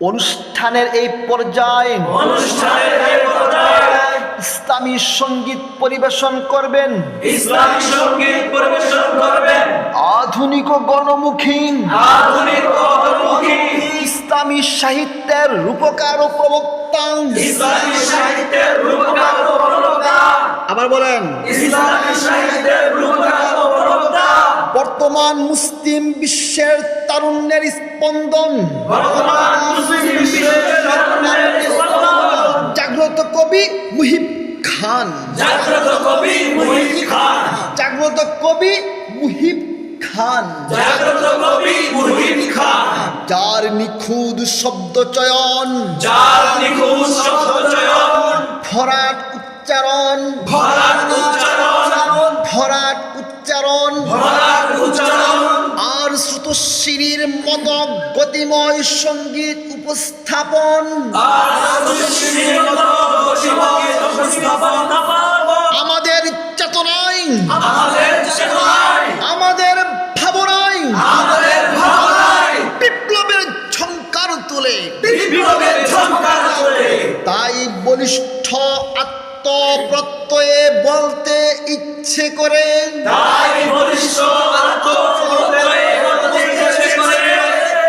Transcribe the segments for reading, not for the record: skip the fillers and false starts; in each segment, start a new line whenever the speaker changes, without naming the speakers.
অনুষ্ঠানের এই পর্যায়ে ইসলামী সঙ্গীত পরিবেশন করবেন আধুনিক ও গণমুখী ইসলামী সাহিত্যের রূপকার ও প্রবক্তা আবার বলেন বর্তমান মুসলিম বিশ্বের তারুণ্যের স্পন্দন জাগ্রত কবি মুহিব খান
জাগ্রত কবি মুহিব খান
জাগ্রত কবি মুহিব খান
জাগ্রত কবি মুহিব খান
যার নিখুঁত শব্দ চয়ন ভরাট উচ্চারণ আর শ্রুতশিরীর মত গতিময় সঙ্গীত উপস্থাপন আমাদের চেতনায় আমাদের ভাবনায় বিপ্লবের ঝংকার তোলে তাই বলিষ্ঠ আত্মপ্রত্যয়ে বলতে ইচ্ছে করে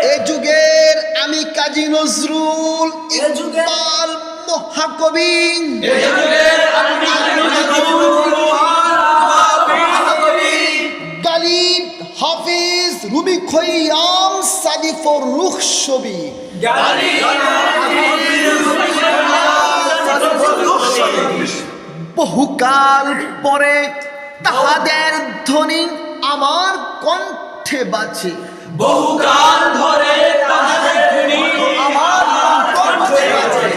এ যুগের আমি কাজী নজরুল ইকবাল মহাকবি গালিব হাফিজ রুমি খৈয়াম সাদি ফররুখ ছবি বহুকাল পরে তাহাদের ধ্বনি আমার কণ্ঠে বাজে
বহুকাল ধরে তাহাদের ধ্বনি আমার কণ্ঠে বাজে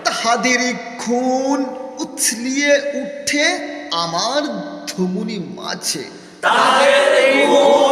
তাহাদের খুন উছলিয়ে উঠে আমার ধমনী মাঝে
তাহাদের খুন